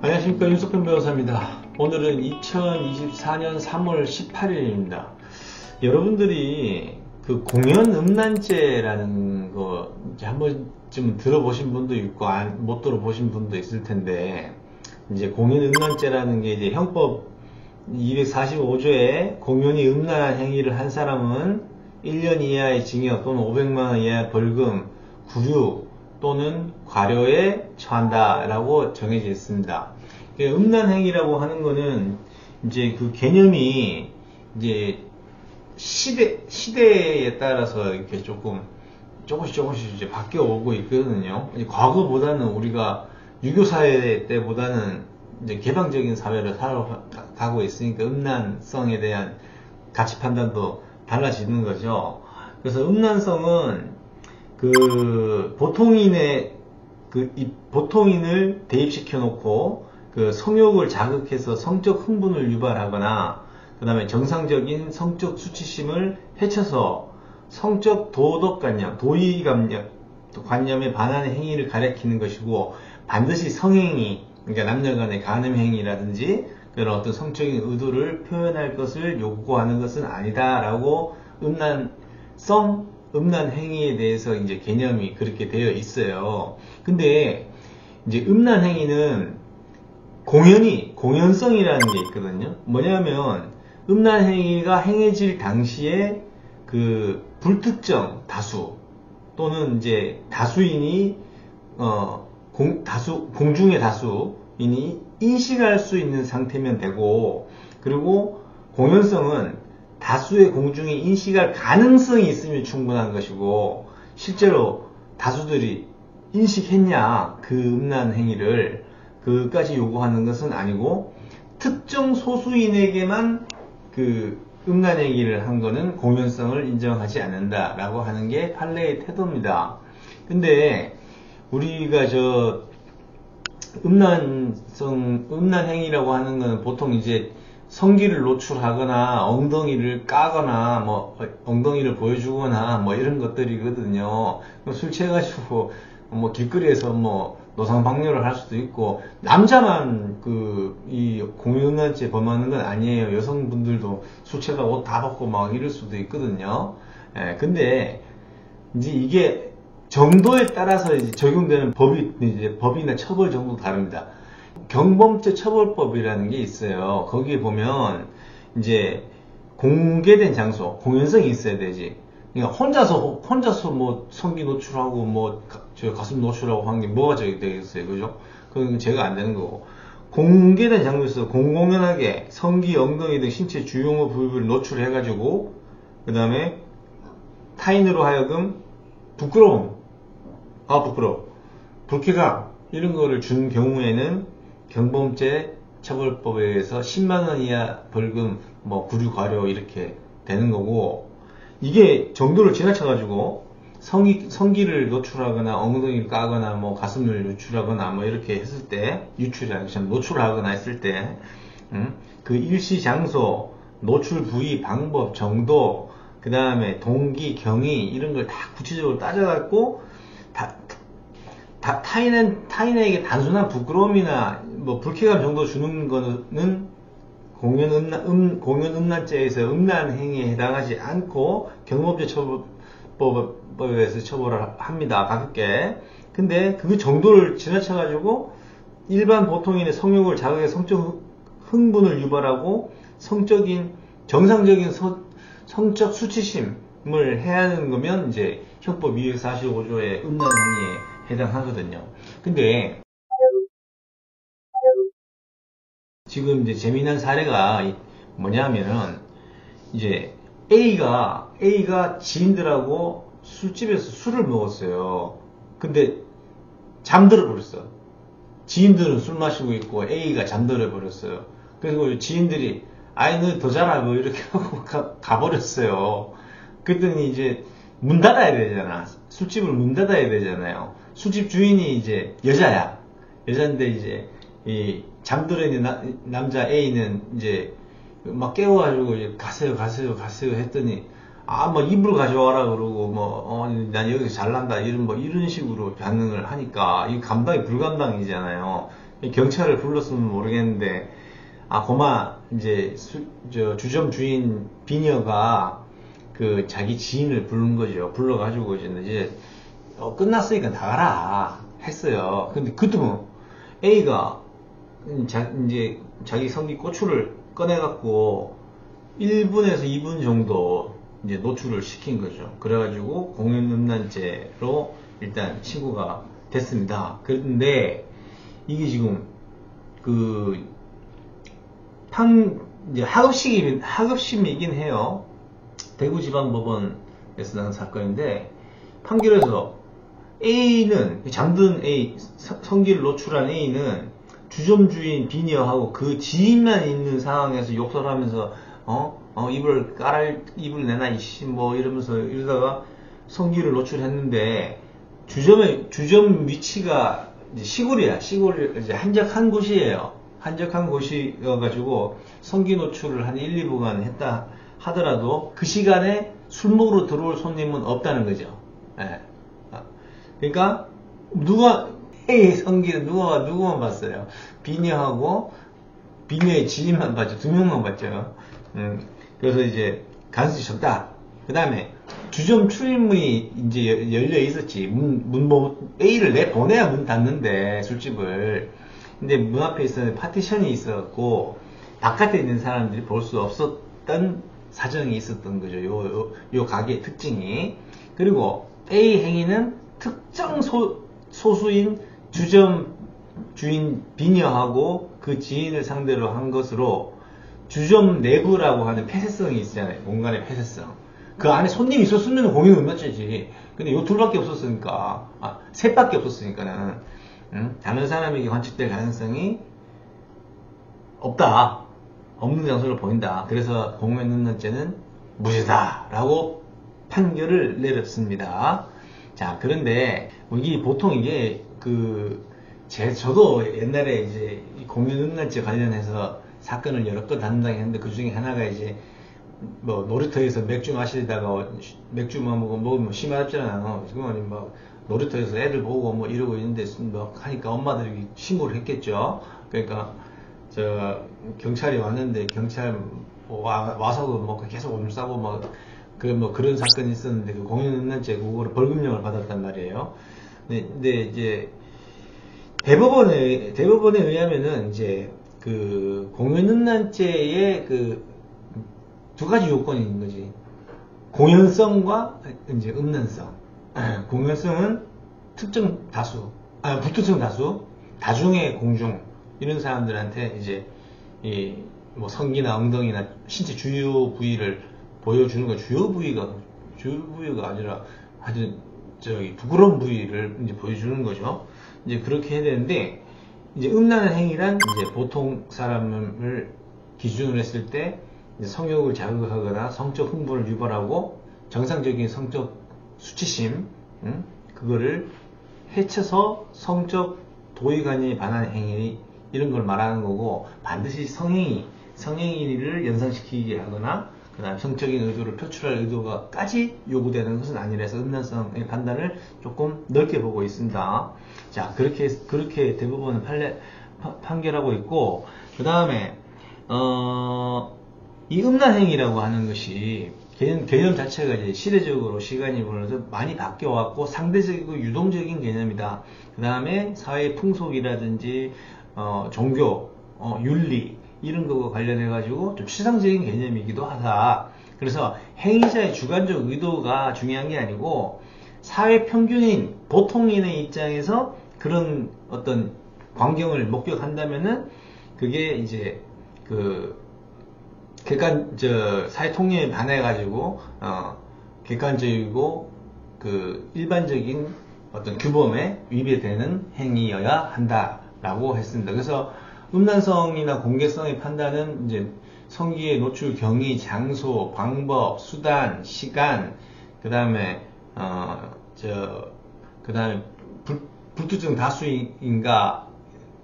안녕하십니까, 윤석근 변호사입니다. 오늘은 2024년 3월 18일입니다. 여러분들이 그 공연음란죄라는 거 이제 한 번쯤 들어보신 분도 있고 못 들어보신 분도 있을 텐데, 이제 공연음란죄라는 게 이제 형법 245조에 공연이 음란한 행위를 한 사람은 1년 이하의 징역 또는 500만 원 이하의 벌금, 구류 또는 과료에 처한다라고 정해져 있습니다. 음란 행위라고 하는 거는 이제 그 개념이 이제 시대에 따라서 이렇게 조금씩 이제 바뀌어 오고 있거든요. 과거보다는 우리가 유교사회 때보다는 이제 개방적인 사회를 살아가고 있으니까 음란성에 대한 가치 판단도 달라지는 거죠. 그래서 음란성은 그 보통인을 대입시켜 놓고 그 성욕을 자극해서 성적 흥분을 유발하거나, 그 다음에 정상적인 성적 수치심을 해쳐서 성적 도덕관념, 도의관념에 반하는 행위를 가리키는 것이고, 반드시 성행위, 그러니까 남녀 간의 간음행위라든지 그런 어떤 성적인 의도를 표현할 것을 요구하는 것은 아니다라고 음란 행위에 대해서 이제 개념이 그렇게 되어 있어요. 근데 이제 음란 행위는 공연성이라는 게 있거든요. 뭐냐면 음란 행위가 행해질 당시에 그 불특정 다수 또는 이제 다수인이 공중의 다수인이 인식할 수 있는 상태면 되고, 그리고 공연성은 다수의 공중이 인식할 가능성이 있으면 충분한 것이고, 실제로 다수들이 인식했냐 그 음란 행위를 그까지 요구하는 것은 아니고, 특정 소수인에게만 그 음란 행위를 한 거는 공연성을 인정하지 않는다라고 하는 게 판례의 태도입니다. 근데 우리가 음란 행위라고 하는 거는 보통 이제 성기를 노출하거나 엉덩이를 까거나 뭐 엉덩이를 보여주거나 뭐 이런 것들이거든요. 술 취해가지고 뭐 길거리에서 뭐 노상방뇨를 할 수도 있고, 남자만 이 공연음란죄 범하는 건 아니에요. 여성분들도 술 취해가 옷 다 벗고 막 이럴 수도 있거든요. 근데 이제 이게 정도에 따라서 이제 적용되는 법이나 처벌 정도 다릅니다. 경범죄 처벌법이라는 게 있어요. 거기에 보면 이제 공개된 장소, 공연성이 있어야 되지. 그러니까 혼자서 뭐 성기 노출하고 뭐 가슴 노출하고 한 게 뭐가 되겠어요, 그죠? 그건 제가 안 되는 거고. 공개된 장소에서 공공연하게 성기, 엉덩이 등 신체 주요 부위를 노출해가지고, 그 다음에 타인으로 하여금 부끄러워, 불쾌감 이런 거를 준 경우에는 경범죄 처벌법에 의해서 10만원 이하 벌금, 뭐 구류, 과료 이렇게 되는 거고, 이게 정도를 지나쳐가지고 성기를 노출하거나 엉덩이를 까거나 뭐 가슴을 노출하거나 뭐 이렇게 했을 때, 노출하거나 했을 때, 그 일시 장소, 노출 부위, 방법, 정도, 그 다음에 동기, 경위 이런 걸 다 구체적으로 따져갖고 타인에게 단순한 부끄러움이나 뭐 불쾌감 정도 주는 거는 공연음란죄에서 음란 행위에 해당하지 않고 경범죄 처벌법에 의해서 처벌을 합니다. 가볍게. 근데 그 정도를 지나쳐가지고 일반 보통인의 성욕을 자극해 성적 흥분을 유발하고 정상적인 성적 수치심을 해야 하는 거면 이제 형법 245조의 음란 행위에 해당하거든요. 근데 지금 이제 재미난 사례가 뭐냐면은, 이제 A가 지인들하고 술집에서 술을 먹었어요. 근데 잠들어 버렸어. 지인들은 술 마시고 있고 A가 잠들어 버렸어요. 그래서 지인들이 너 더 자라 뭐 이렇게 하고 가버렸어요. 그랬더니 이제 문 닫아야 되잖아. 술집을 문 닫아야 되잖아요. 술집 주인이 이제 여자인데 이제 이 잠들어 있는 남자 A는 이제 막 깨워가지고 이제 가세요 했더니 뭐 이불 가져와라 그러고 난 여기서 잘난다 이런 식으로 반응을 하니까 이 감당이 불감당이잖아요. 경찰을 불렀으면 모르겠는데, 고마, 이제, 주점 주인 비녀가 그 자기 지인을 부른 거죠. 불러가지고 이제, 끝났으니까 나가라. 했어요. 근데 그때 A가 이제 자기 성기 고추를 꺼내갖고 1분에서 2분 정도 이제 노출을 시킨 거죠. 그래가지고 공연음란죄로 일단 신고가 됐습니다. 그런데 이게 지금 이제 하급심이긴 해요. 대구지방법원에서 난 사건인데, 판결에서 A는, 잠든 A, 성기를 노출한 A는 주점주인 비녀하고 그 지인만 있는 상황에서 욕설 하면서, 입을 내놔, 이씨, 뭐, 이러다가 성기를 노출했는데, 주점 위치가 이제 시골이야. 이제 한적한 곳이에요. 한적한 곳이어가지고, 성기 노출을 한 1, 2분간 했다 하더라도, 그 시간에 술 먹으러 들어올 손님은 없다는 거죠. 예. 그러니까 A의 성기는 누구만 봤어요? 비녀하고 비녀의 지인만 봤죠. 2명만 봤죠. 그래서 이제 간수이 졌다. 그 다음에 주점 출입문이 이제 열려 있었지. A를 내보내야 문 닫는데, 술집을. 근데 문 앞에 있었는데 파티션이 있었고 바깥에 있는 사람들이 볼 수 없었던 사정이 있었던 거죠. 요 가게의 특징이. 그리고 A 행위는 특정 소수인 주점 주인 비녀하고 그 지인을 상대로 한 것으로, 주점 내부라고 하는 폐쇄성이 있잖아요. 공간의 폐쇄성. 그 안에 손님이 있었으면 공연 음란죄지. 근데 요 둘밖에 없었으니까, 셋밖에 없었으니까는, 다른 사람에게 관측될 가능성이 없는 장소로 보인다. 그래서 공연 음란죄는 무죄다라고 판결을 내렸습니다. 자, 그런데 보통 이게 저도 옛날에 이제 공연음란죄 관련해서 사건을 여러 건 담당했는데, 그 중에 하나가 이제 뭐 놀이터에서 맥주 마시다가 맥주만 먹으면 심하잖아요. 지금은 막 놀이터에서 애들 보고 뭐 이러고 있는데 막 하니까 엄마들이 신고를 했겠죠. 그러니까 경찰이 왔는데, 경찰 와서도 뭐 계속 오줌 싸고 막 그런 사건이 있었는데, 그 공연음란죄 그거를 벌금형을 받았단 말이에요. 근데 이제 대법원에 의하면은 이제 그 공연음란죄의 두 가지 요건이 있는 거지. 공연성과 이제 음란성. 공연성은 특정 다수, 불특정 다수, 다중의 공중, 이런 사람들한테 이제 뭐 성기나 엉덩이나 신체 주요 부위를 보여주는 거. 주요 부위가 아니라 아주 부끄러운 부위를 이제 보여주는 거죠. 이제 그렇게 해야 되는데, 이제 음란한 행위란 이제 보통 사람을 기준으로 했을 때 이제 성욕을 자극하거나 성적 흥분을 유발하고 정상적인 성적 수치심, 그거를 해쳐서 성적 도의관념에 반하는 행위, 이런 걸 말하는 거고, 반드시 성행위를 연상시키게 하거나 그 다음 성적인 의도를 표출할 의도가까지 요구되는 것은 아니라서 음란성의 판단을 조금 넓게 보고 있습니다. 자, 그렇게 대부분은 판결하고 있고, 그 다음에 이 음란행위라고 하는 것이 개념 자체가 이제 시대적으로 시간이 흘러서 많이 바뀌어왔고 상대적이고 유동적인 개념이다. 그 다음에 사회 풍속이라든지 종교, 윤리, 이런 거와 관련해가지고 좀 추상적인 개념이기도 하다. 그래서 행위자의 주관적 의도가 중요한 게 아니고, 사회 평균인, 보통인의 입장에서 그런 어떤 광경을 목격한다면은, 그게 이제, 사회 통념에 반해가지고, 객관적이고, 일반적인 어떤 규범에 위배되는 행위여야 한다라고 했습니다. 그래서 음란성이나 공개성의 판단은 이제 성기의 노출 경위, 장소, 방법, 수단, 시간, 그 다음에 불특정 다수인가,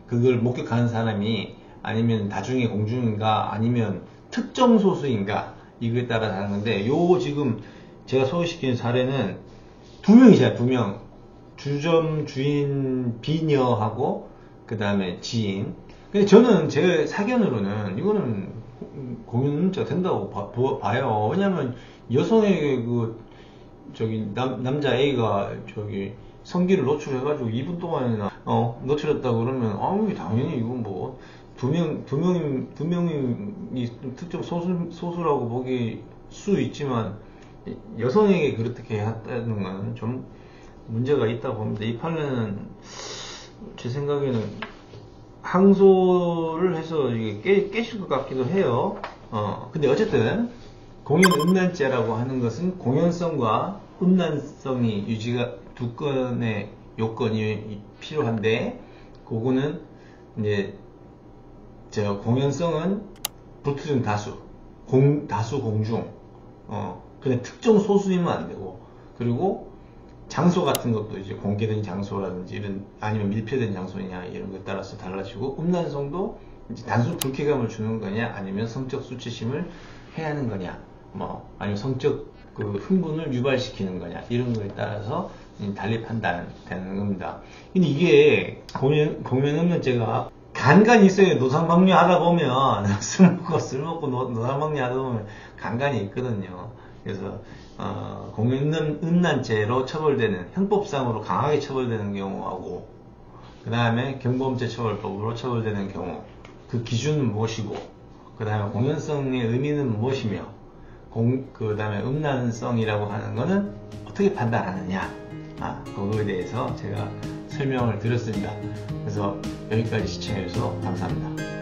그걸 목격하는 사람이, 아니면 다중의 공중인가, 아니면 특정 소수인가, 이거에 따라 다른 건데, 지금 제가 소개시키는 사례는 2명이잖아요. 2명. 주점 주인 비녀하고 그 다음에 지인. 근데 저는 제 사견으로는 이거는 공연음자가 된다고 봐요. 왜냐면 여성에게 남자 A가 성기를 노출해가지고 2분 동안이나 노출했다 그러면 당연히 이건 뭐 두 명이 특정 소수라고 보기 수 있지만 여성에게 그렇게 했다는 건 좀 문제가 있다고 봅니다. 이 판례는 제 생각에는 항소를 해서 이게 깨질 것 같기도 해요. 근데 어쨌든 공연음란죄라고 하는 것은 공연성과 음란성이 유지가 두 건의 요건이 필요한데, 그거는 이제 공연성은 불특정 다수, 다수 공중, 근데 특정 소수이면 안 되고, 그리고 장소 같은 것도 이제 공개된 장소라든지 아니면 밀폐된 장소냐 이런 것에 따라서 달라지고, 음란성도 이제 단순 불쾌감을 주는 거냐 아니면 성적 수치심을 해야 하는 거냐, 아니면 성적 흥분을 유발시키는 거냐 이런 거에 따라서 달리 판단되는 겁니다. 근데 이게 공연음란죄가 간간이 있어요. 노상방뇨 하다 보면 술 먹고 노상방뇨 하다 보면 간간이 있거든요. 그래서 공연음란죄로 처벌되는, 형법상으로 강하게 처벌되는 경우하고, 그 다음에 경범죄 처벌법으로 처벌되는 경우, 그 기준은 무엇이고, 그 다음에 공연성의 의미는 무엇이며, 그 다음에 음란성이라고 하는 거는 어떻게 판단하느냐, 그거에 대해서 제가 설명을 드렸습니다. 그래서 여기까지 시청해주셔서 감사합니다.